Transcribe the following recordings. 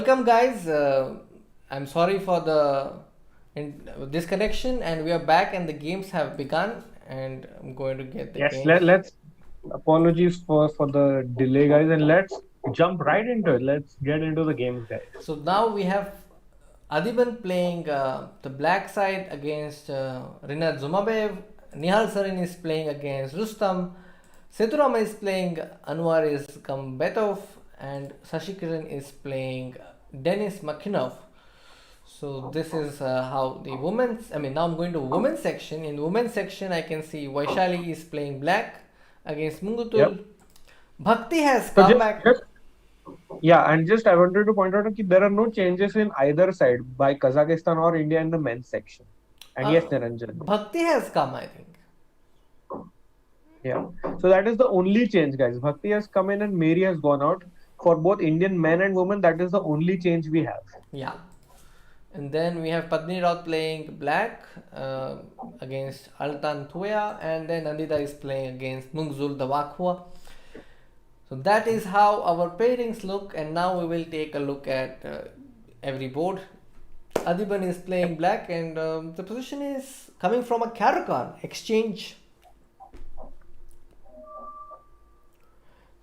welcome, guys. I'm sorry for the disconnection, and we are back, and the games have begun. And I'm going to get the Yes, games. let's apologies for the delay, guys, and let's jump right into it. Let's get into the games, guys. So now we have Adiban playing the black side against Rinat Zumabev. Nihal Sarin is playing against Rustam. Seturama is playing Anwar is Kambetov, and Sashikiran is playing Denis Makinov. So this is how the women's. I mean, now I'm going to women's section. In the women's section, I can see Vaishali is playing black against Yep. Mungutul. Bhakti has So come back. and just I wanted to point out that there are no changes in either side by Kazakhstan or India in the men's section. And yes, Niranjan. Bhakti has come, I think. Yeah. So that is the only change, guys. Bhakti has come in and Mary has gone out. For both Indian men and women, that is the only change we have. Yeah. And then we have Padmini Raut playing black against Altan Thuya, and then Nandita is playing against Mungzul Dawakhua. So that is how our pairings look, and now we will take a look at every board. Adiban is playing black, and the position is coming from a Karakan exchange.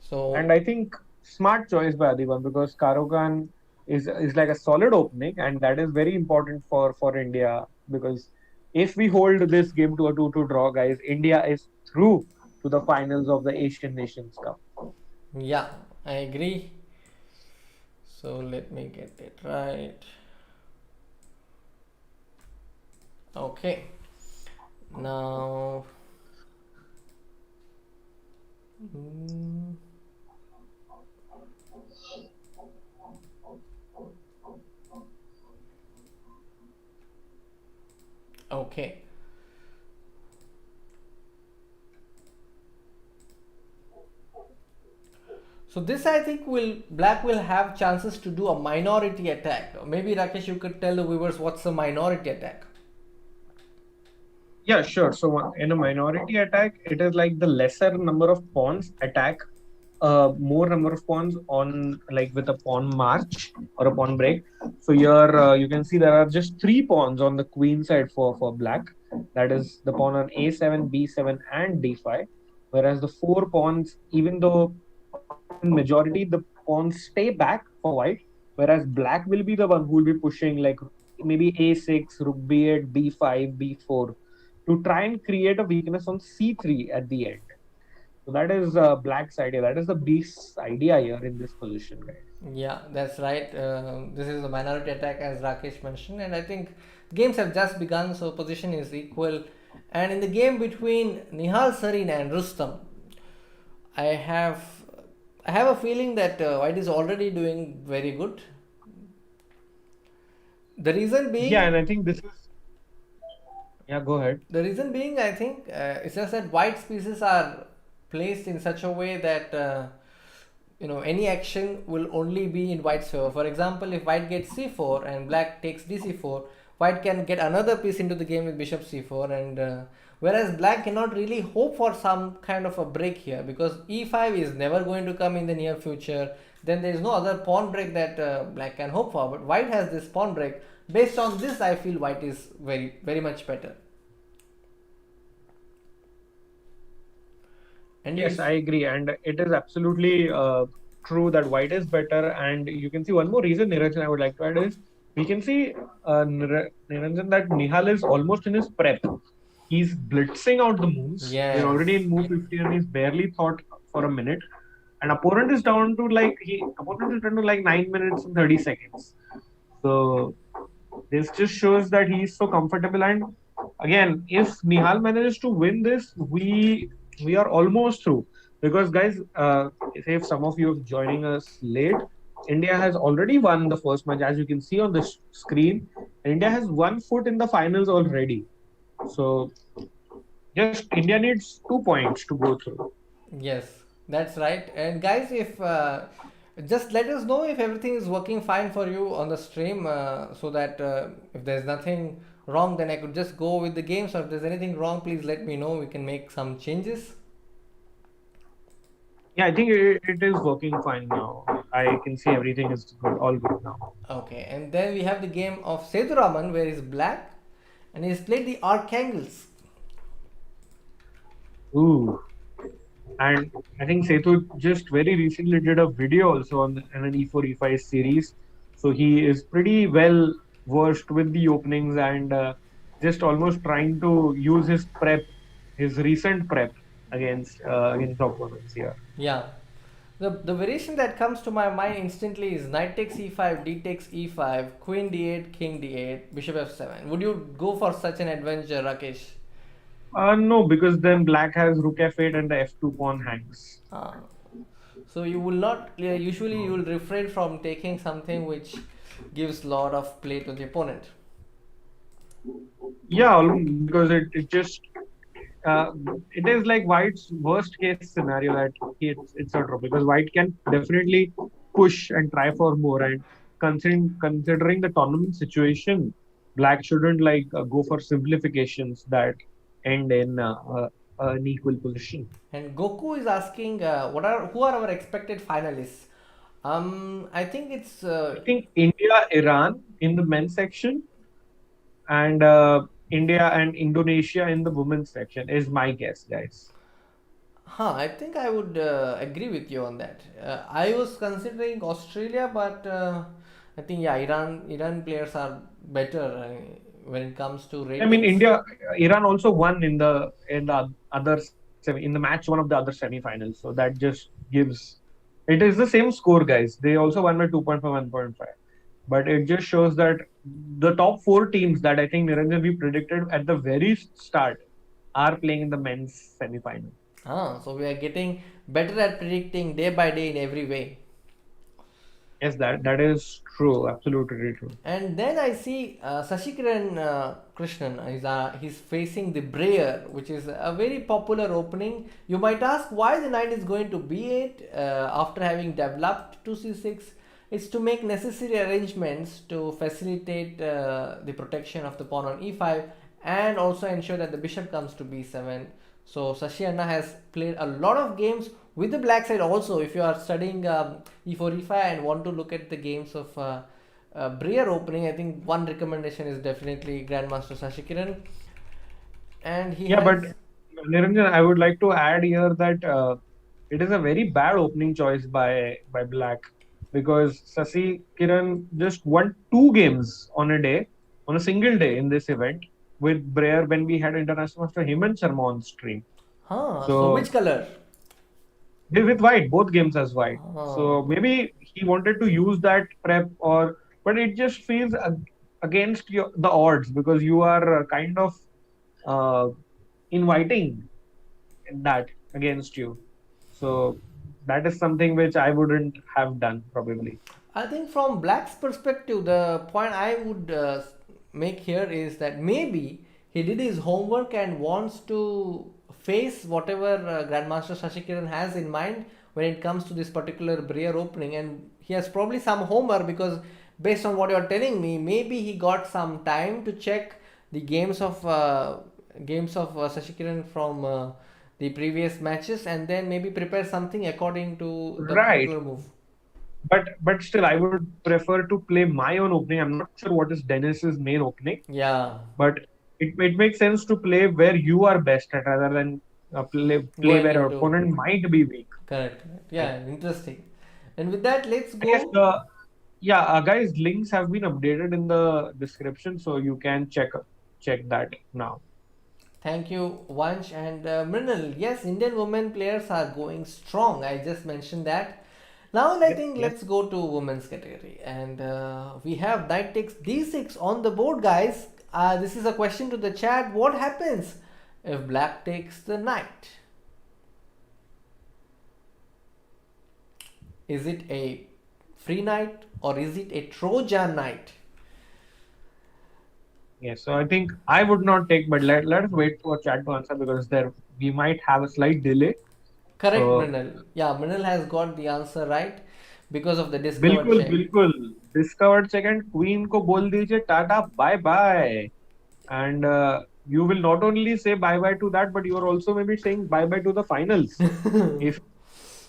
So And I think smart choice by Adiban because Karokan is like a solid opening, and that is very important for India because if we hold this game to a 2-2 draw, guys, India is through to the finals of the Asian Nations Cup. yeah, I agree. So let me get it right. Okay. Now. Okay. So this I think black will have chances to do a minority attack. Maybe Rakesh, you could tell the viewers what's the minority attack. Yeah, sure. So in a minority attack, it is like the lesser number of pawns attack, more number of pawns on like with a pawn march or a pawn break. So here you can see there are just 3 pawns on the queen side for black. That is the pawn on a7, b7, and d5. Whereas the 4 pawns, even though in majority the pawns stay back for white, whereas black will be the one who will be pushing like maybe a6, rook b8, b5, b4 to try and create a weakness on c3 at the end. So that is black's idea. That is the beast's idea here in this position, guys. Yeah, that's right. This is a minority attack as Rakesh mentioned, and I think games have just begun, so position is equal. And in the game between Nihal Sarin and Rustam, I have I have a feeling that White is already doing very good. The reason Yeah, being, and I think this is yeah. Go ahead. I think it's just that White's pieces are placed in such a way that any action will only be in White's favor. For example, if White gets c4 and Black takes dc4, White can get another piece into the game with Bishop c4, and whereas Black cannot really hope for some kind of a break here because e5 is never going to come in the near future. Then there is no other pawn break that Black can hope for, but White has this pawn break. Based on this, I feel White is very, very much better. And Yes, if I agree, and it is absolutely true that white is better. And you can see one more reason, Niranjan, I would like to add is we can see Niranjan that Nihal is almost in his prep. He's blitzing out the moves. We're already yes, in move 50 and he's barely thought for a minute. And opponent is down to like 9 minutes and 30 seconds. So this just shows that he's so comfortable. And again, if Nihal manages to win this, we are almost through. Because guys, if some of you are joining us late, India has already won the first match, as you can see on the screen. India has 1 foot in the finals already. So just India needs 2 points to go through. yes, that's right. And guys, if just let us know if everything is working fine for you on the stream, so that if there's nothing wrong, then I could just go with the game. So if there's anything wrong, please let me know. We can make some changes. Yeah, I think it is working fine now. I can see everything is good, all good now. Okay, and then we have the game of Sethuraman where he's black and he's played the Archangels. Ooh. And I think Setu just very recently did a video also on an E4 E5 series. So he is pretty well versed with the openings and just almost trying to use his prep, his recent prep against opponents here. Yeah. The variation that comes to my mind instantly is knight takes e5, d takes e5, queen d8, king d8, bishop f7. Would you go for such an adventure, Rakesh? No, because then black has rook f8 and the f2 pawn hangs. Uh, so you will not, usually you will refrain from taking something which gives lot of play to the opponent. Yeah, because it just uh, it is like White's worst case scenario that it's a draw because White can definitely push and try for more. And considering the tournament situation, Black shouldn't go for simplifications that end in an equal position. And Goku is asking, who are our expected finalists? I think it's I think India, Iran in the men's section, and India and Indonesia in the women's section is my guess, guys. I think I would agree with you on that. I was considering Australia, but I think yeah, Iran players are better when it comes to I mean, ratings. Iran also won in the other semi, in the match one of the other semi-finals. So that just gives it is the same score, guys. They also won by 2.5, 1.5. But it just shows that the top four teams that I think Niranjan we predicted at the very start are playing in the men's semi-final. So we are getting better at predicting day by day in every way. Yes, that is true. Absolutely true. And then I see Sashikiran Krishnan. He's facing the Breyer, which is a very popular opening. You might ask why the knight is going to b8 after having developed to c6. It's to make necessary arrangements to facilitate the protection of the pawn on e5 and also ensure that the bishop comes to b7. So Sashi Anna has played a lot of games with the black side also. If you are studying e4 e5 and want to look at the games of Breer opening, I think one recommendation is definitely Grandmaster Sashikiran, and he Yeah, but has. Niranjan, I would like to add here that it is a very bad opening choice by Black because Sasi Kiran just won two games on a day, on a single day in this event with Breyer when we had International Master Hemant Sharma on stream. So So which color? with White, both games as White. Oh, So maybe he wanted to use that prep or, but it just feels against the odds because you are kind of uh, inviting that against you. So that is something which I wouldn't have done probably. I think from Black's perspective, the point I would make here is that maybe he did his homework and wants to face whatever Grandmaster Sashikiran has in mind when it comes to this particular Breer opening, and he has probably some homework because based on what you're telling me, maybe he got some time to check the games of Sashikiran from the previous matches and then maybe prepare something according to the Right. particular move. But still, I would prefer to play my own opening. I'm not sure what is Dennis's main opening, Yeah, but it makes sense to play where you are best at rather than play going where your into opponent might be weak. correct. Right. Yeah, interesting. And with that, let's I guess go. the yeah, guys, links have been updated in the description, so you can check that now. Thank you, Vansh and Mrinal. Yes, Indian women players are going strong. I just mentioned that. Now I Yes, think yes. let's go to women's category, and we have knight takes d6 on the board, guys. This is a question to the chat. What happens if black takes the knight? Is it a free knight or is it a Trojan knight? Yes, so I think I would not take, but let us wait for chat to answer because there we might have a slight delay. Correct, So Mrinal. Yeah, Mrinal has got the answer right because of the discovered बिल्कुल check. बिल्कुल discovered second queen को बोल दीजिए tata bye bye and you will not only say bye bye to that but you are also maybe saying bye bye to the finals if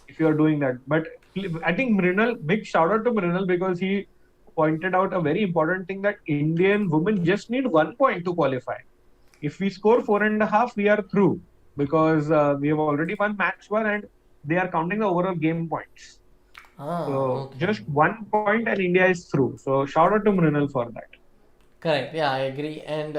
if you are doing that, but I think Mrinal, big shout out to Mrinal because he pointed out a very important thing that Indian women just need 1 point to qualify. If we score 4.5, we are through because we have already won match one and they are counting the overall game points. So Okay. just 1 point and India is through. So shout out to Mrinal for that. Correct. Yeah, I agree. And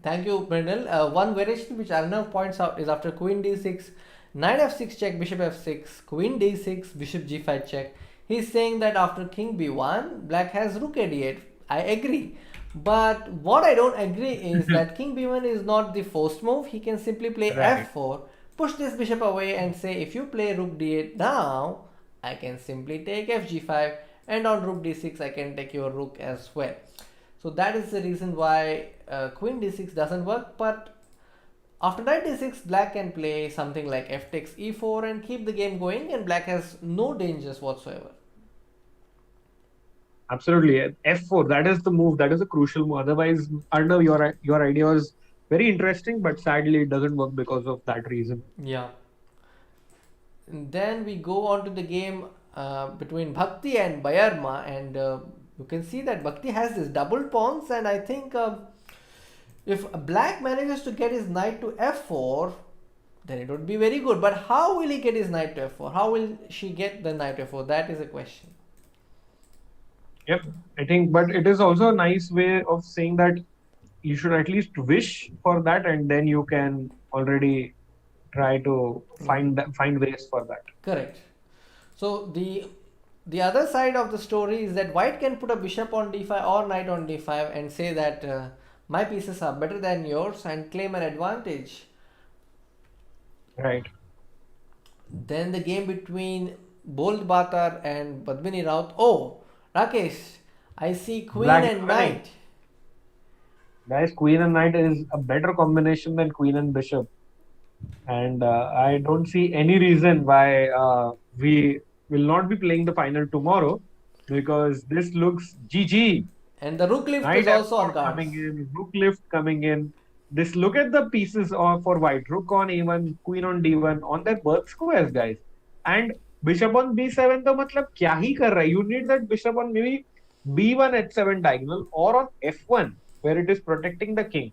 thank you, Brindle. One variation which Arnav points out is after Queen D6, Knight F6 check, Bishop F6, Queen D6, Bishop G5 check. He's saying that after King B1, Black has Rook A8. I agree. But what I don't agree is that King B1 is not the first move. He can simply play Right. F4, push this bishop away, and say if you play Rook D8 now, I can simply take FG5, and on Rook D6, I can take your Rook as well. So that is the reason why Queen D6 doesn't work. But after Knight D6, Black can play something like F takes E4 and keep the game going, and Black has no dangers whatsoever. Absolutely. F4, that is the move. That is a crucial move. Otherwise, Arnav, your idea was very interesting, but sadly it doesn't work because of that reason. Yeah. And then we go on to the game between Bhakti and Bayarma, and you can see that Bhakti has this double pawns, and I think if Black manages to get his knight to F4, then it would be very good. But how will he get his knight to F4? How will she get the knight to F4? That is a question. Yep. I think, but it is also a nice way of saying that you should at least wish for that, and then you can already try to find ways for that. Correct. So the other side of the story is that White can put a bishop on d5 or knight on d5 and say that my pieces are better than yours and claim an advantage. Right. Then the game between Bold Batar and Padmini Raut. Oh, Rakesh, I see queen Black is and winning. knight. Guys, queen and knight is a better combination than queen and bishop. And I don't see any reason why we will not be playing the final tomorrow because this looks GG. And the rook lift Knight is also on F4 cards. coming in, rook lift coming in. This look at the pieces for white. Rook on A1, queen on D1 on their birth squares, guys. And bishop on B7 तो मतलब क्या ही कर रहा है? You need that bishop on maybe B1 H7 diagonal or on F1 where it is protecting the king.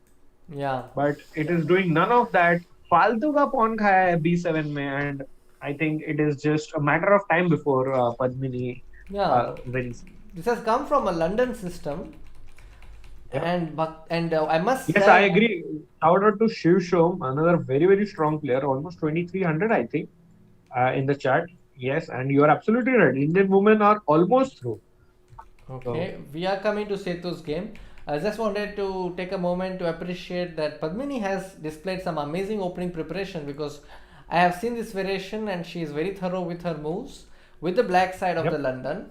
Yeah. But it is doing none of that. फालतू का pawn खाया है B7 में, and I think it is just a matter of time before Padmini Yeah. wins. This has come from a London system. Yeah. And I must Yes, say, I agree. Shout out to Shiv Shom, another very, very strong player, almost 2300, I think, in the chat. Yes, and you are absolutely right. Indian women are almost through. Okay, we are coming to Setu's game. I just wanted to take a moment to appreciate that Padmini has displayed some amazing opening preparation because I have seen this variation and she is very thorough with her moves with the black side of Yep. the London.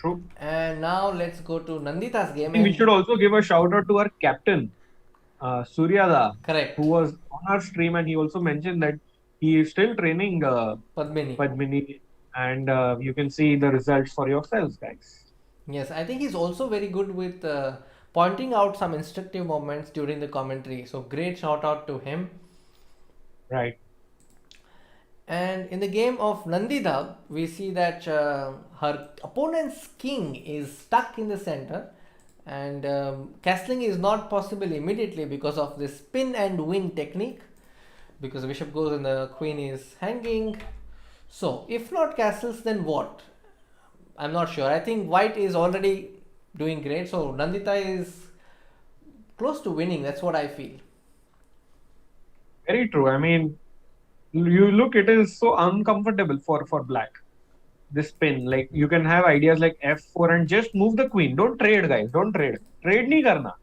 True. And now let's go to Nandita's game. We And should also give a shout out to our captain, Suryada, correct, who was on our stream, and he also mentioned that he is still training Padmini. Padmini, and you can see the results for yourselves, guys. Yes, I think he's also very good with pointing out some instructive moments during the commentary. So great shout out to him. Right. And in the game of Nandita, we see that her opponent's king is stuck in the center, and castling is not possible immediately because of the spin and win technique. Because the bishop goes and the queen is hanging. So, if not castles, then what? I'm not sure. I think white is already doing great, so Nandita is close to winning. That's what I feel. Very true. I mean, you look, it is so uncomfortable for black. This pin, like you can have ideas like F4 and just move the queen. Don't trade, guys. Don't trade. Trade नहीं करना.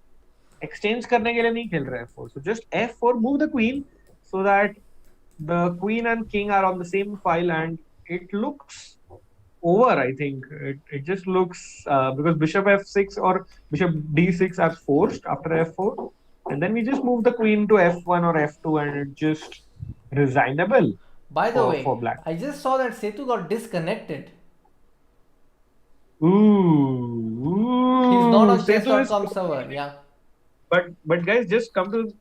Exchange करने के लिए नहीं खेल रहे F4. So just F4, move the queen so that the queen and king are on the same file, and it looks over. I think it just looks because bishop F6 or bishop D6 are forced after F4, and then we just move the queen to F1 or F2, and it just resignable By the way, for black. I just saw that Setu got disconnected. Ooh, He's not on Setu is chess.com server. Yeah. but guys, just come to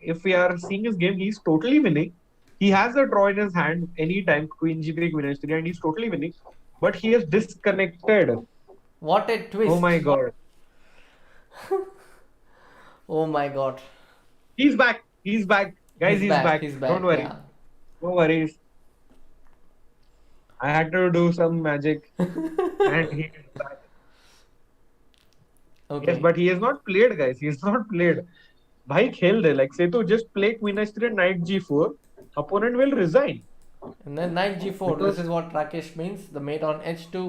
if we are seeing his game, he's totally winning. He has a draw in his hand anytime, Queen G3, Queen H3, and he's totally winning. But he is disconnected. What a Oh twist. my god. Oh my god. He's back. He's back. Guys, He's he's back. back. He's Don't back. worry. Yeah. No worries. I had to do some magic and he is back. Yes, Okay. but he has not played, guys. He has not played. भाई खेल दे, like say to just play Queen H3 and Knight G4. Opponent will resign And then knight g4. This because is what Rakesh means. The mate on h2.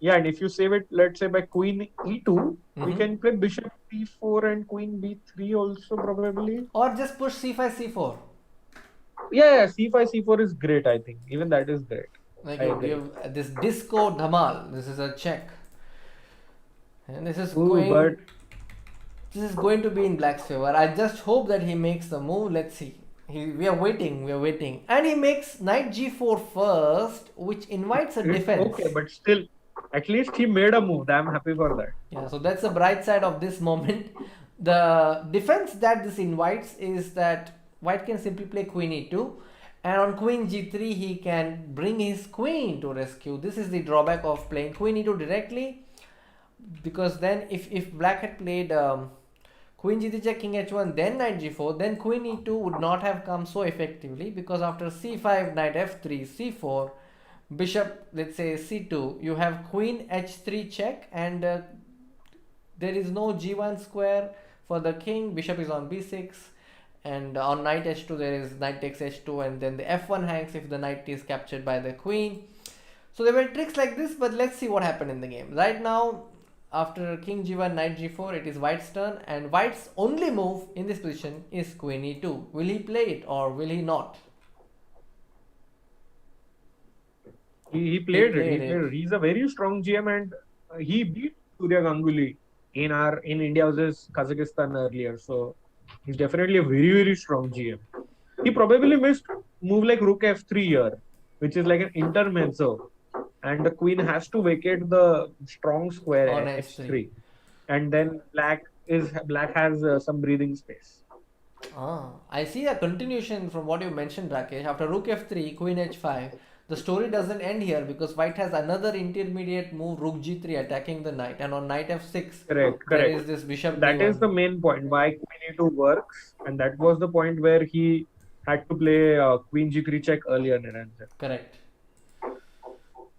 yeah, and if you save it, let's say by Queen E2, we Mm-hmm. can play Bishop P4 and Queen B3 also probably. Or just push c5, c4. Yeah, C5, C4 is great. I think even that is great. Like I you agree. have this disco dhamal. This is a check. And Ooh, but this is going to be in black's favor. I just hope that he makes the move. Let's see. We are waiting. We are waiting. And he makes knight g4 first, which invites a it's defense. okay. But still, at least he made a move. I'm happy for that. Yeah, so that's the bright side of this moment. The defense that this invites is that white can simply play queen e2, and on queen g3 he can bring his queen to rescue. This is the drawback of playing queen e2 directly, because then if black had played queen g3 check, king h1, then knight g4, then queen e2 would not have come so effectively, because after c5, knight f3, c4, bishop, let's say c2, you have queen h3 check, and there is no g1 square for the king. Bishop is on b6, and on knight h2 there is knight takes h2, and then the f1 hangs if the knight is captured by the queen. So there were tricks like this, but let's see what happened in the game. Right now, after king g1, knight g4, it is white's turn, and white's only move in this position is queen e2. Will he play it or will he not? He He played it. He played played it. it. He's a very strong GM and he beat Surya Ganguly in India versus Kazakhstan earlier. So he's definitely a very strong GM. He probably missed move like Rook F3 here, which is like an intermezzo, and the queen has to vacate the strong On square h3. H3, and then black has some breathing space. I see a continuation from what you mentioned, Rakesh. After rook f3, queen h5, the story doesn't end here, because white has another intermediate move, rook g3, attacking the knight, and on knight f6, Correct, there correct. is this bishop That is d1. the main point why Queen E2 works, and that was the point where he had to play Queen G3 check earlier, Niranjan. Correct.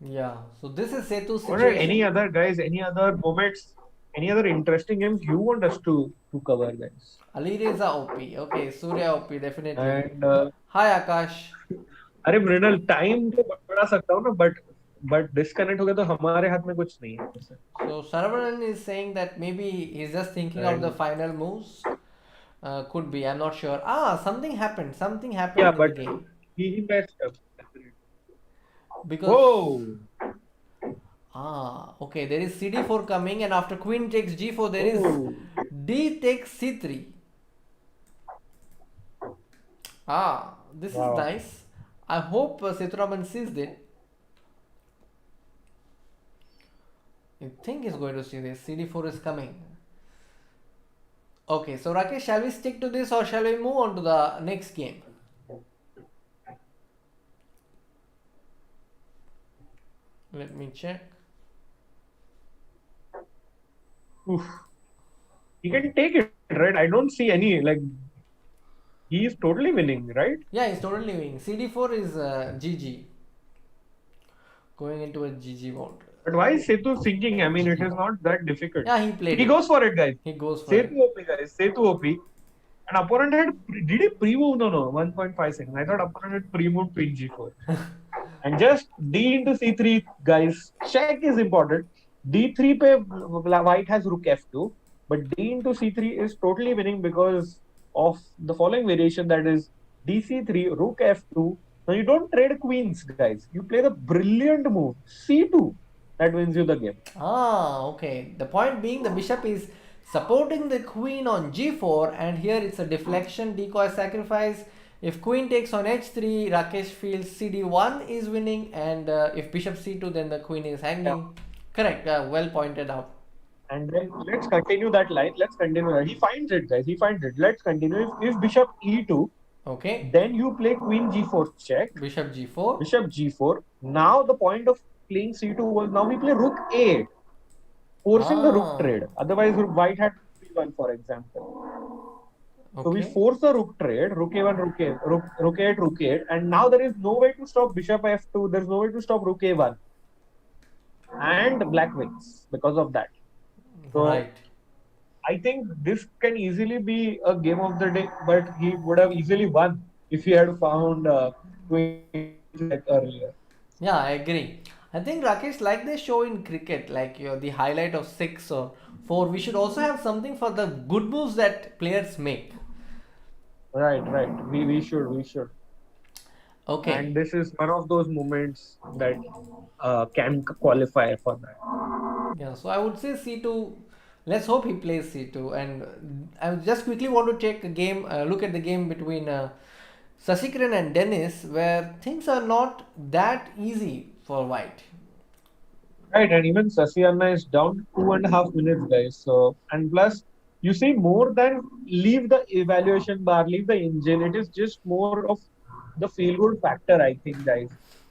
Yeah. So this is Setu's All right, any situation. other guys, any other moments, any other interesting games you want us to cover, guys? Alireza OP. Okay, Surya OP, definitely. And Hi Akash. अरे Mrinal time तो बढ़ा सकता हूँ ना but disconnect हो गया तो हमारे हाथ में कुछ नहीं है So Saravanan is saying that maybe he's just thinking of the and final moves. Could be. I'm not sure. Something happened. Something happened yeah, in the but game. he messed up. Because Whoa! okay, there is cd4 coming, and after queen takes g4, there is Oh, d takes c3. This is wow. nice. I hope Sethuraman sees it. I think he's going to see this. cd4 is coming. Okay, so Rakesh, shall we stick to this or shall we move on to the next game? Let me check. Oof. He can take it, right? I don't see any like he is totally winning, right? Yeah, he's totally winning. cd4 is GG. Going into a GG mode. But why is Setu thinking? I mean, it is not that difficult. Yeah, he played He it. goes for it, guys. He goes for Setu it. OP, guys. Setu OP. An opponent did he pre-move? No, 1.5 seconds. I thought opponent had pre-moved queen g4. And just d into c3, guys. Check is important. d3 pe white has rook f2, but d into c3 is totally winning because of the following variation, that is dc3, rook f2. Now you don't trade queens, guys. You play the brilliant move c2 that wins you the game. Okay. The point being, the bishop is supporting the queen on g4, and here it's a deflection, decoy, sacrifice. If queen takes on h3, Rakesh feels cd1 is winning, and if bishop c2, then the queen is hanging. Yeah. Correct. Well pointed out. And then let's continue that line. Let's continue that. He finds it, guys. He finds it. Let's continue. If bishop e2, Okay. Then you play queen g4 check, Bishop g4. bishop g4. Now the point of playing c2 was now we play rook a8, forcing the rook Ah. trade. Otherwise, white had b1, for example. So we Okay. force the rook trade, rook a1, rook 8, rook 8, and now there is no way to stop bishop f2. There's no way to stop rook a1, and black wins because of that. So Right. I think this can easily be a game of the day, but he would have easily won if he had found queen g2 check earlier. Yeah, I agree. I think Rakesh, like they show in cricket, like the highlight of 6 or 4, we should also have something for the good moves that players make. Right, right. We should. And Okay. this is one of those moments that can qualify for that. Yeah, so I would say C2. Let's hope he plays C2. And I just quickly want to take a game, look at the game between Sasikiran and Dennis, where things are not that easy for White. Right, and even Sasiana is down to 2.5 minutes, guys. So, and plus, you see, more than leave the evaluation bar, leave the engine, it is just more of the feel good factor, I think, guys.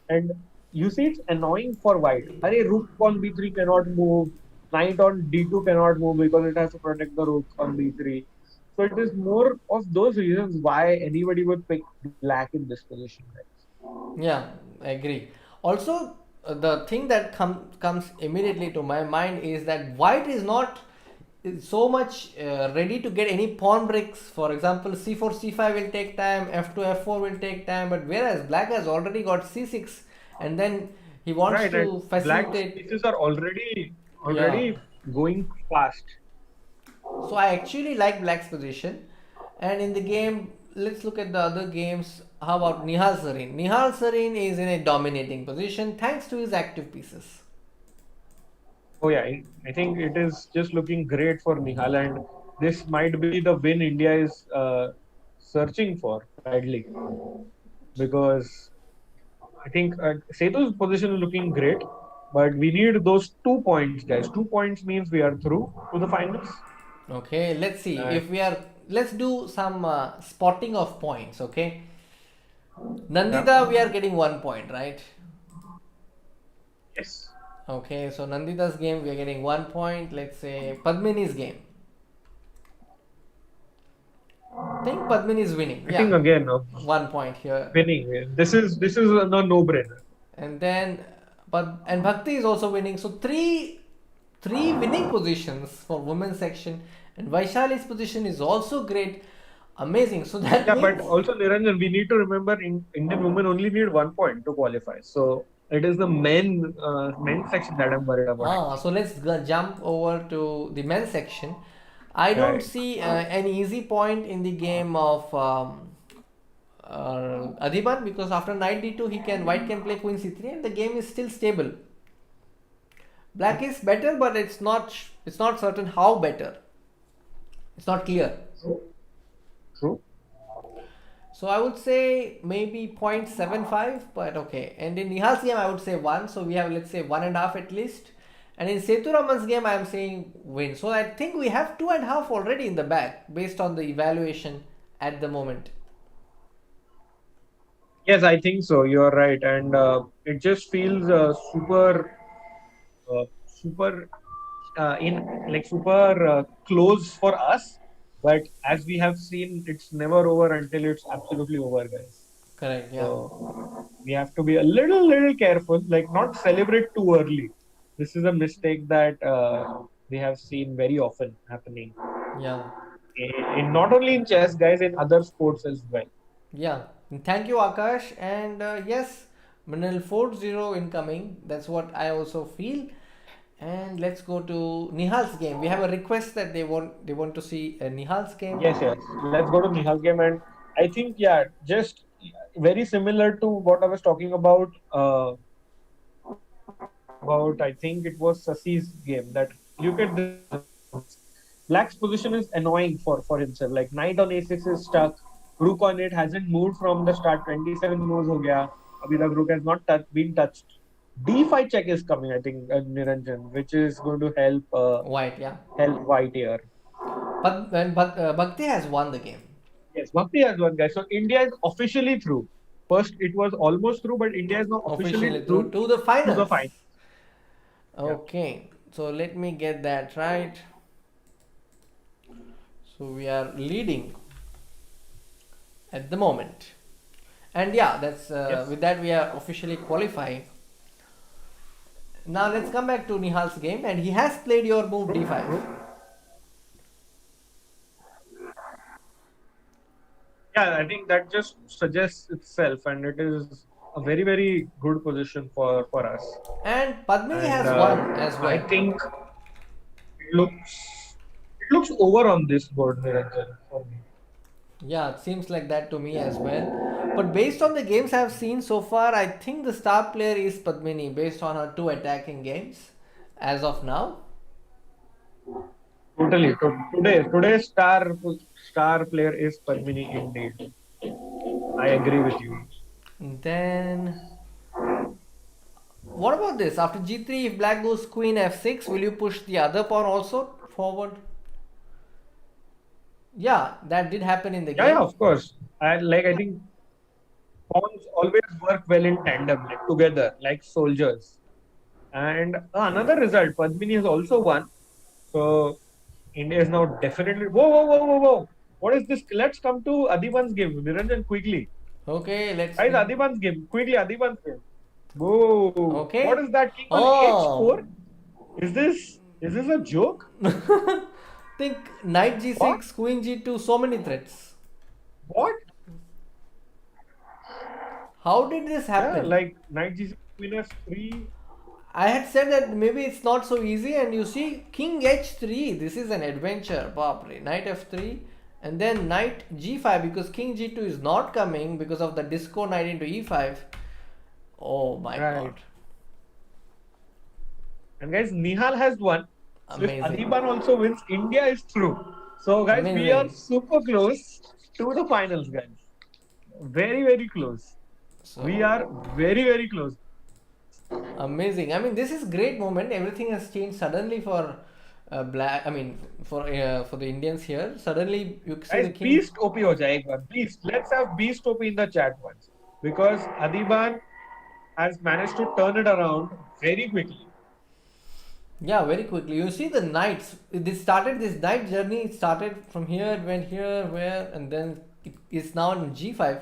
And you see, it's annoying for white. Arey, rook on b3 cannot move, knight on d2 cannot move because it has to protect the rook on b3. So, it is more of those reasons why anybody would pick black in this position, guys. Yeah, I agree. Also, the thing that comes immediately to my mind is that White is not so much ready to get any pawn breaks. For example, c4 c5 will take time, f2 f4 will take time, but whereas Black has already got c6, and then he wants Right, and to black's facilitate. pieces are Yeah. already going fast. So I actually like Black's position. And in the game, let's look at the other games. How about Nihal Sarin? Nihal Sarin is in a dominating position thanks to his active pieces. Oh yeah, I think it is just looking great for Nihal, and this might be the win India is searching for badly because I think Setu's position is looking great, but we need those 2 points, guys. 2 points means we are through to the finals. Okay, let's see And if we are. Let's do some spotting of points. Okay, yeah, Nandita, we are getting 1 point, right? yes, Okay, so Nandita's game, we are getting 1 point. Let's say Padmini's game. Think Padmini is winning. I think Yeah, again 1 point here. winning. This is a no-brainer. And then and Bhakti is also winning. So three winning positions for women's section, and Vaishali's position is also great, amazing. So that Yeah, but means also Niranjan, we need to remember Indian women only need 1 point to qualify. So it is the men section that I'm worried about so actually. let's jump over to the men's section. I don't Right. see an easy point in the game of Adhiban, because after knight d2 he can white can play queen c3 and the game is still stable. Black is better, but it's not certain how better. It's not clear. True. True. So I would say maybe 0.75, but okay. And in Nihal's game, I would say 1. So we have, let's say, 1.5 at least. And in Seturaman's game, I am saying win. So I think we have 2.5 already in the bag based on the evaluation at the moment. Yes, I think so. You're right, and it just feels super in like super close for us. But as we have seen, it's never over until it's absolutely over, guys. Correct, yeah. So we have to be a little careful, like not celebrate too early. This is a mistake that we have seen very often happening Yeah. in not only in chess, guys, in other sports as well. Yeah. And thank you, Akash. And yes, Manil 4-0 incoming. That's what I also feel. And let's go to Nihal's game. We have a request that they want to see Nihal's game. Yes, yes. Let's go to Nihal's game, and I think yeah, just very similar to what I was talking about. About I think it was Sasi's game. That look at this performance. Black's position is annoying for himself. Like knight on a6 is stuck. Rook on it hasn't moved from the start. 27 moves ho gaya. Abhi tak rook has not been touched. D5 check is coming. I think Niranjan, which is going to White, yeah. help white here. But Bhakti has won the game. Yes, Bhakti has won, guys. So India is officially through. First, it was almost through, but India is now officially Officially through through to the to the finals. final. Yeah. Okay, so let me get that right. So we are leading at the moment. And yeah, that's Yes. with that we are officially qualifying. Now let's come back to Nihal's game, and he has played your move True. d5. True. Yeah, I think that just suggests itself, and it is a very very good position for us. And Padmini And has won as I well. think it looks over on this board, Niranjan, for me. Yeah, it seems like that to me as well. But based on the games I've seen so far, I think the star player is Padmini based on her two attacking games as of now. Totally. Today's star player is Padmini indeed. I agree with you. Then, what about this? After g3, if black goes queen f6, will you push the other pawn also forward? Yeah, that did happen in the Yeah, yeah, game. of course. I think pawns always work well in tandem, like together, like soldiers. And another result, Padmini has also won. So India is now definitely. Whoa, whoa, whoa, whoa, whoa! What is this? Let's come to Adiban's game, Niranjan, quickly. Okay, let's Guys, be. Adiban's game, quickly. Adiban's game. Whoa! What Okay. is that? King on Oh, H4? Is this a joke? think knight What? g6, queen g2, so many threats. What? How did this Yeah, happen? like knight g6, queen f3. I had said that maybe it's not so easy, and you see, king h3. This is an adventure, Bapre. Knight f3, and then knight g5 because king g2 is not coming because of the disco knight into e5. Oh my Right. god, And guys, Nihal has won. So if amazing, Adiban also wins, India is through. So guys, we are amazing. super close to the finals, guys. Very, very close. We So are very, very close. amazing. I mean, this is great moment. Everything has changed suddenly for black. I mean, for the Indians here. Suddenly, you see Guys, the king. Beast OP ho jaye ek baar. Please, let's have Beast OP in the chat once. Because Adiban has managed to turn it around very quickly. Yeah, very quickly. You see the knights. This started this knight journey. It started from here, it went here, where, and then it is now in G5.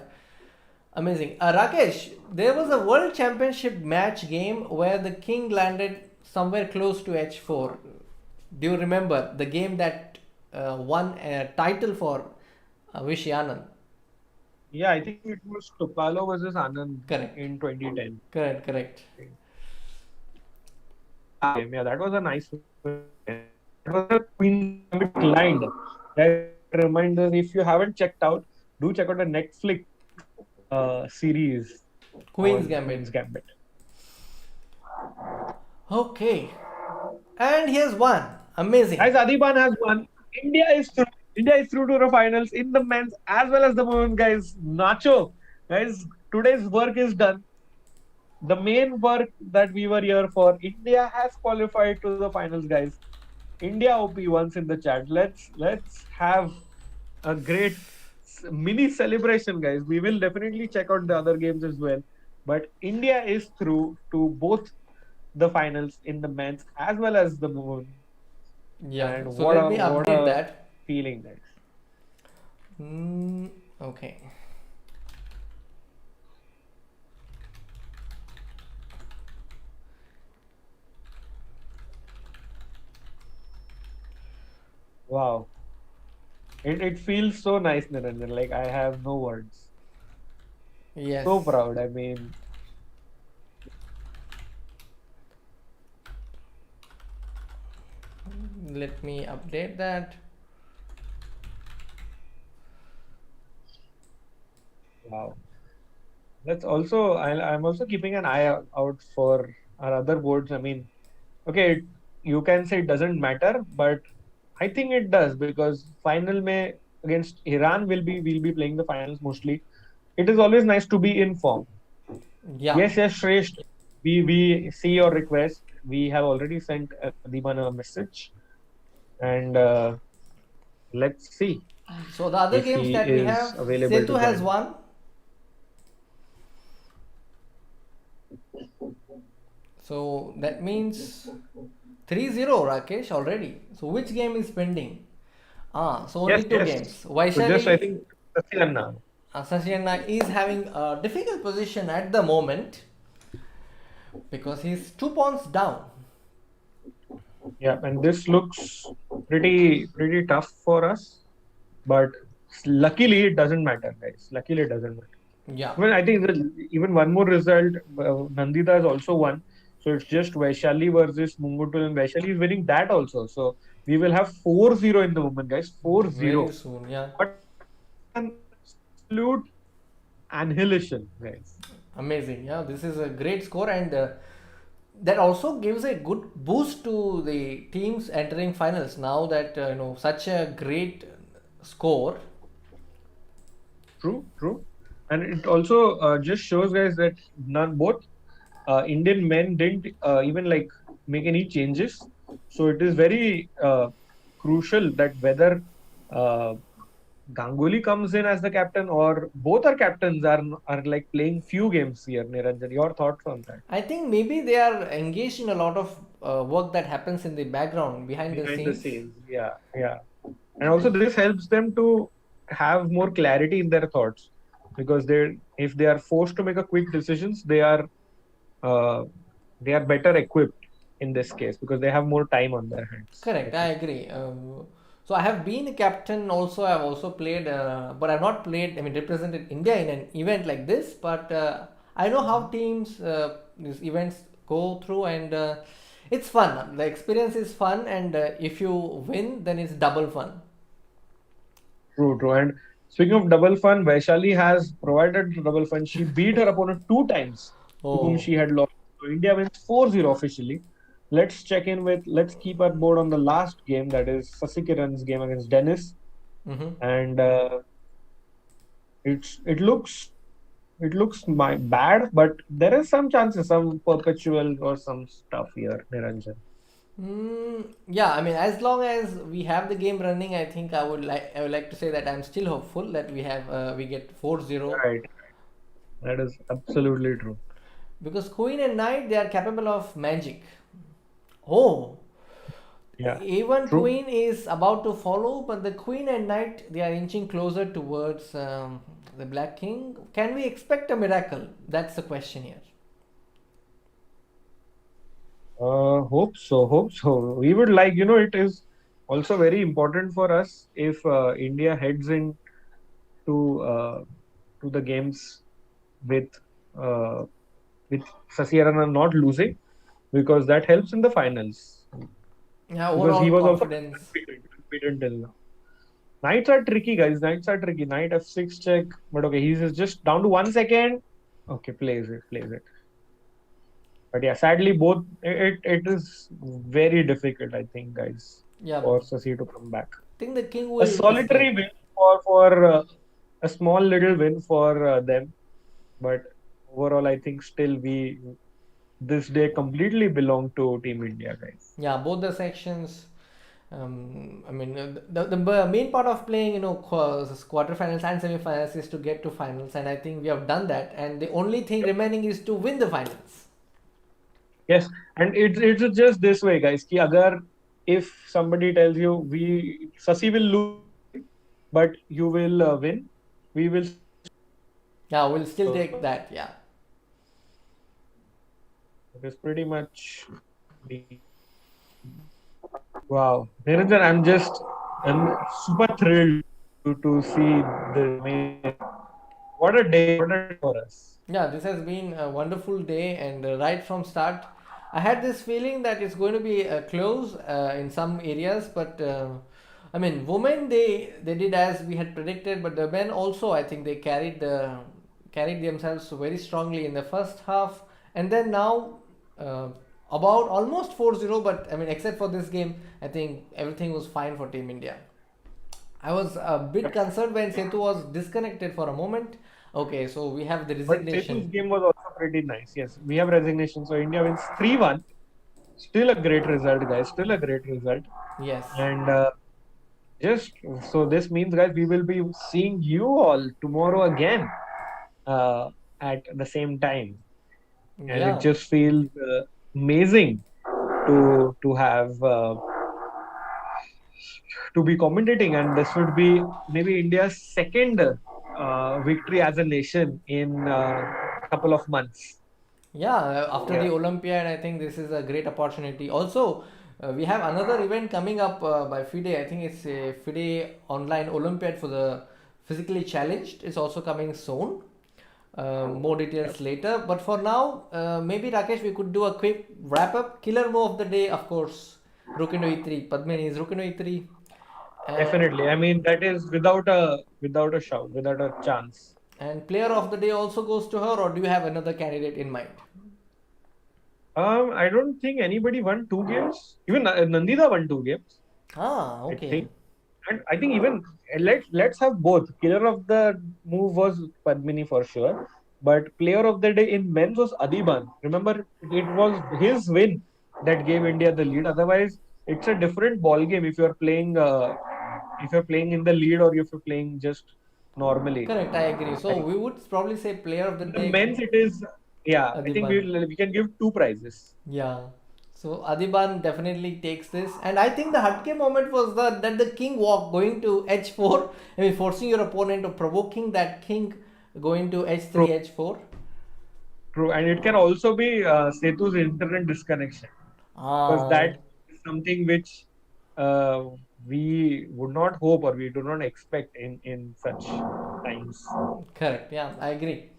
Amazing. Rakesh, there was a World Championship match game where the king landed somewhere close to H4. Do you remember the game that won a title for Vishy Anand? Yeah, I think it was Topalo versus Anand Correct. in 2010. Correct. Correct. Yeah, that was a nice win. That was a Queen's Gambit line. That reminder, if you haven't checked out, do check out the Netflix series Queen's on Queen's Gambit. Gambit. Okay. And he has won. Amazing. Guys, Adiban has won. India is through. India is through to the finals in the men's as well as the women's. Guys, Nacho, guys, today's work is done. The main work that we were here for. India has qualified to the finals, guys. India OP once in the chat. Let's have a great mini celebration, guys. We will definitely check out the other games as well. But India is through to both the finals in the men's as well as the women. Yeah. And So what let a me what update a that. feeling, guys. Okay. Wow. It feels so nice, Niranjan. Like I have no words. So Yes. proud. I mean, Let me update that. wow. That's also I'm also keeping an eye out for our other boards. I mean, okay, you can say it doesn't matter, but I think it does because final may against Iran will be playing the finals mostly. It is always nice to be in form. Yeah. Yes, Shresh, we see your request. We have already sent Adiban a message, and let's see. So the other if games he that we is have, available to Setu has join. won. So that means 3-0 Rakesh already. So which game is pending? So only Yes, two yes. games. So just I Vaishali think Satyanna. Sasiana is having a difficult position at the moment because he's 2 points down. Yeah, and this looks pretty tough for us, but luckily it doesn't matter, guys. Luckily it doesn't matter. Yeah, Well, I think that even one more result, Nandita has also won. So it's just Vaishali versus Mungutul, and Vaishali is winning that also. So we will have 4-0 in the women, guys. 4-0. very soon. Yeah, What an absolute annihilation, guys. amazing. Yeah, this is a great score, and that also gives a good boost to the teams entering finals. Now that such a great score. True. And it also just shows, guys, that none both Indian men didn't even like make any changes. So it is very crucial that whether uh, Ganguly comes in as the captain or both our captains are like playing few games here. Niranjan, your thoughts on that? I think maybe they are engaged in a lot of work that happens in the background behind the Behind the scenes. scenes, yeah. And also this helps them to have more clarity in their thoughts because if they are forced to make a quick decisions, uh, they are better equipped in this case because they have more time on their hands, I Correct, I think. agree. So I have been a captain also. I've also played, but I've not played. I mean, represented India in an event like this. But I know how teams these events go through, and it's fun. The experience is fun, and if you win, then it's double fun. True. And speaking of double fun, Vaishali has provided double fun. She beat her opponent two times to whom Oh. she had lost. So India wins 4-0 officially. Let's keep our board on the last game, that is Sasikiran's game against Dennis. Mm-hmm. And it looks bad, but there is some chances, some perpetual or some stuff here, Niranjan. Yeah, I mean, as long as we have the game running, I would like to say that I'm still hopeful that we get 4-0 Right. That is absolutely true. because Queen and Knight they are capable of magic. Oh, Yeah. even True. Queen is about to follow, but the Queen and Knight they are inching closer towards the Black King. Can we expect a miracle? That's the question here. Hope so. Hope so. We would like, it is also very important for us if India heads in to to the games with uh, with Sasiarana not losing because that helps in the finals Yeah, because he overall was also confidence. unbeaten till now. Knights are tricky, guys. Knights are tricky. Knight f6 check, but okay, he's just down to 1 second. Okay, plays it. But yeah, sadly, both it is very difficult, I think, guys, Yeah, for Sasi to come back. think the King A will solitary escape. win for a small little win for them, but overall, I think still we this day completely belong to Team India, guys. Yeah, both the sections. I mean, the main part of playing, quarterfinals and semifinals is to get to finals, and I think we have done that. And the only thing remaining is to win the finals. Yes, and it's just this way, guys. Ki agar if somebody tells you we Sasi will lose this game, but you will win, we will still take that. Yeah, we'll still So take that. Yeah. it is pretty much the wow. Niranjan, I'm super thrilled to see this amazing. What a day for us. Yeah, this has been a wonderful day, and right from start, I had this feeling that it's going to be close in some areas, but I mean, women they did as we had predicted, but the men also I think they carried themselves very strongly in the first half, and then now uh, about almost 4-0, but I mean, except for this game, I think everything was fine for Team India. I was a bit concerned when Setu was disconnected for a moment. Okay, so we have the But Setu's resignation. game was also pretty nice. Yes, we have resignation. So India wins 3-1. Still a great result, guys. Still a great result. Yes. And just so this means, guys, we will be seeing you all tomorrow again uh, at the same time, and it Yeah. just feels amazing to have to be commentating, and this would be maybe India's second victory as a nation in a couple of months. Yeah, after Yeah, the Olympiad, I think this is a great opportunity. Also, we have another event coming up by FIDE. I think it's a FIDE online Olympiad for the physically challenged. It's also coming soon. More details later. But for now, maybe Rakesh, we could do a quick wrap up. Killer move of the day, of course, Rook into E3. Padmini is Rook into E3. definitely. I mean, that is without a shout, without a chance. And player of the day also goes to her, or do you have another candidate in mind? I don't think anybody won two games. Even Nandita won two games, Ah, I okay. think. And I think even let's have both. Killer of the move was Padmini for sure, but player of the day in men's was Adiban. Remember, it was his win that gave India the lead. Otherwise, it's a different ball game if you're playing in the lead or if you're playing just normally. Correct, I agree. I So think we would probably say player of the in the day men's it is, yeah. I think Adiban. we can give two prizes. Yeah. So Adiban definitely takes this, and I think the Hatke moment was that the king walk going to h4. I mean, forcing your opponent or provoking that king going to h3 True, h4. true, and it can also be Setu's internet disconnection, because Ah, that is something which uh, we would not hope or we do not expect in such times. correct. Yeah, I agree.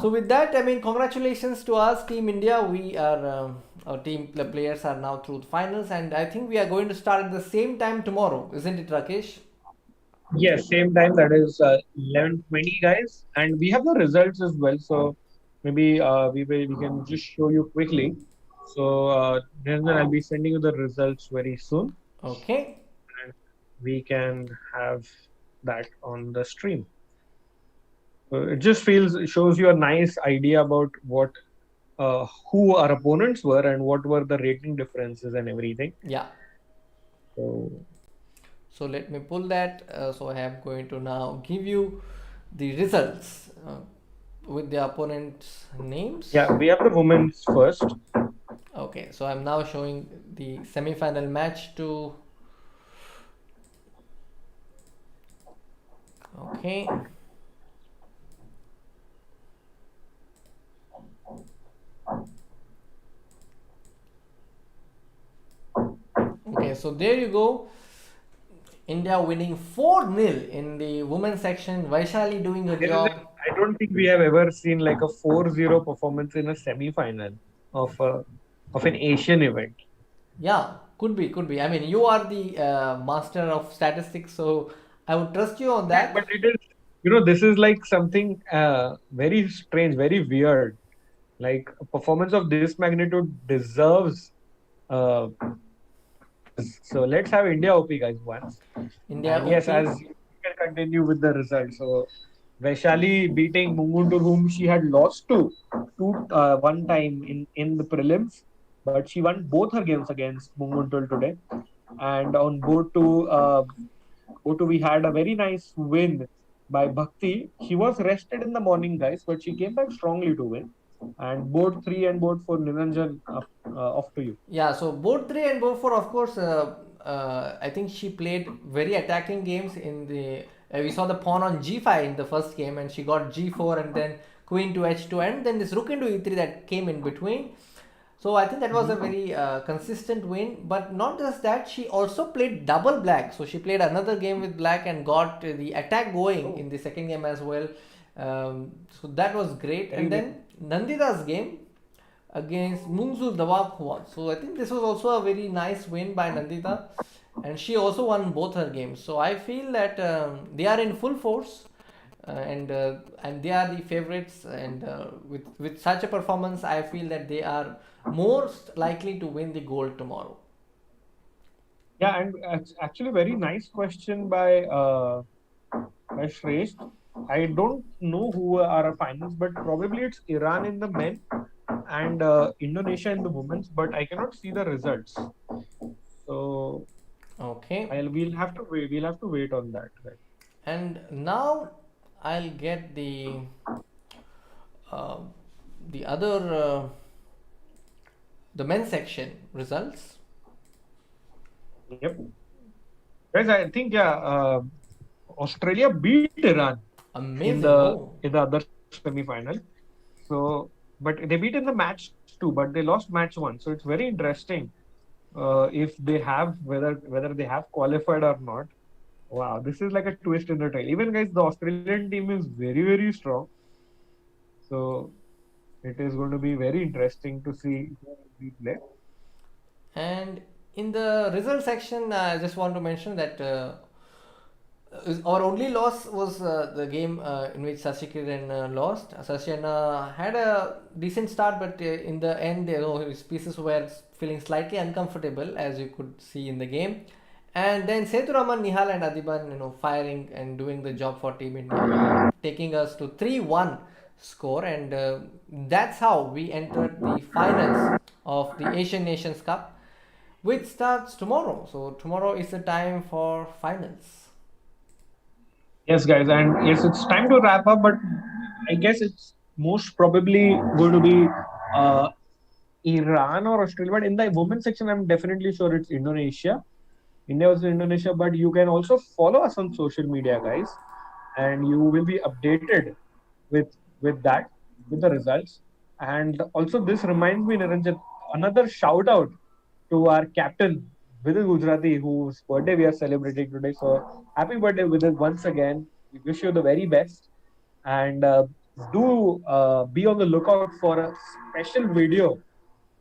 So with that, I mean, congratulations to us, Team India. We are our team the players are now through the finals, and I think we are going to start at the same time tomorrow, isn't it, Rakesh? Yes, same time, that is 11:20, guys, and we have the results as well. So maybe we can just show you quickly. So then I'll be sending you the results very soon, Okay. and we can have that on the stream. It just shows you a nice idea about what who our opponents were and what were the rating differences and everything. Yeah. So So let me pull that. So I am going to now give you the results with the opponent's names. yeah, we have the women's first. Okay, so I'm now showing the semi-final match to. Okay. Okay, so there you go. India winning 4-0 in the women's section. Vaishali doing her There is job. I don't think we have ever seen like a 4-0 performance in a semi-final of a of an Asian event. Yeah, could be, could be. I mean, you are the master of statistics, so I would trust you on Yeah, that. but it is, this is like something very strange, very weird. Like a performance of this magnitude deserves buzz. So let's have India OP, guys, once. India And yes, OP. as you can continue with the results. So Vaishali beating Mungundur, whom she had lost to one time in the prelims, but she won both her games against Mungundur today. And on board two, we had a very nice win by Bhakti. She was rested in the morning, guys, but she came back strongly to win. And board three and board four, Niranjan, off to you. Yeah, so board 3 and board 4, of course, I think she played very attacking games in the. We saw the pawn on g5 in the first game, and she got g4 and then queen to h2, and then this rook into e3 that came in between. So I think that was a Mhm. very consistent win. But not just that, she also played double black. So she played another game with black and got the attack going Oh, in the second game as well. So that was great. very, And very. then Nandita's game against Mungzul Dawab won. So I think this was also a very nice win by Nandita, and she also won both her games. So I feel that they are in full force, and they are the favorites. And with such a performance, I feel that they are most likely to win the gold tomorrow. Yeah, and it's actually very nice question by Shresh. I don't know who are our finals, but probably it's Iran in the men and Indonesia in the women's, but I cannot see the results. So Okay. We'll have to wait. We'll have to wait on that. Right? And now I'll get uh, the other the men's section results. Yep. Guys, I think yeah, Australia beat Iran Amazing. Oh, in the other semi-final. So, but they beat in the match two, but they lost match one. So it's very interesting if they have whether they have qualified or not. Wow, this is like a twist in the tail. Even guys, the Australian team is very strong. So it is going to be very interesting to see who we play. and in the result section, I just want to mention that our only loss was the game in which Sasikiran lost. Sasian had a decent start, but in the end, his pieces were feeling slightly uncomfortable, as you could see in the game. And then Sethuraman, Nihal, and Adiban, firing and doing the job for Team India, taking us to 3-1 score, and that's how we entered the finals of the Asian Nations Cup, which starts tomorrow. So tomorrow is the time for finals. Yes, guys, and yes, it's time to wrap up. But I guess it's most probably going to be uh, Iran or Australia. But in the women's section, I'm definitely sure it's Indonesia. India was Indonesia, but you can also follow us on social media, guys, and you will be updated with that with the results. And also, this reminds me, Niranjan, another shout out to our captain Vidit Gujarati, whose birthday we are celebrating today. So happy birthday, Vidit, once again. We wish you the very best, and do be on the lookout for a special video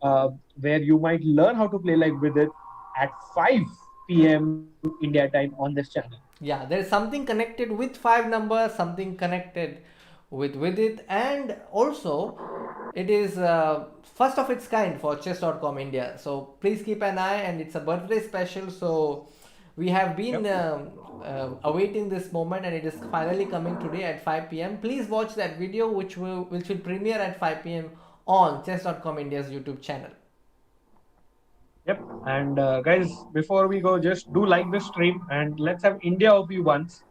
where you might learn how to play like Vidit at 5 p.m. India time on this channel. Yeah, there is something connected with five numbers, something connected with it, and also it is first of its kind for chess.com India. So please keep an eye, and it's a birthday special. So we have been Yep. awaiting this moment, and it is finally coming today at 5 p.m. Please watch that video, which will premiere at 5 p.m. on chess.com India's YouTube channel. Yep. And guys, before we go, just do like the stream and let's have India OP once.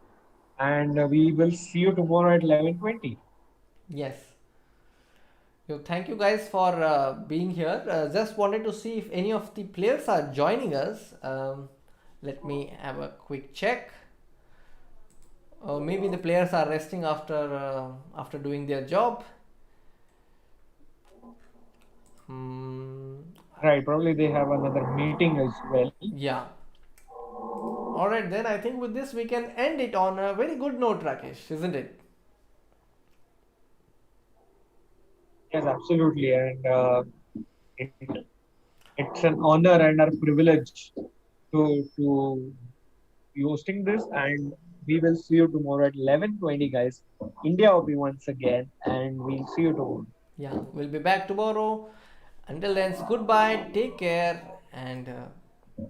And we will see you tomorrow at 11:20. Yes. So thank you guys for being here. Just wanted to see if any of the players are joining us. Let me have a quick check. Maybe the players are resting after doing their job. Hmm. Right. Probably they have another meeting as well. Yeah. All right, then I think with this we can end it on a very good note, Rakesh, isn't it? Yes, absolutely. And it, it's an honor and our privilege to be hosting this. And we will see you tomorrow at 11:20, guys. India OP once again. And we'll see you tomorrow. Yeah, we'll be back tomorrow. Until then, goodbye, take care, and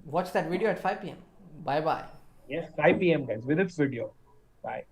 watch that video at 5 p.m. Bye bye. Yes, 5 p.m., guys, with this video. Bye.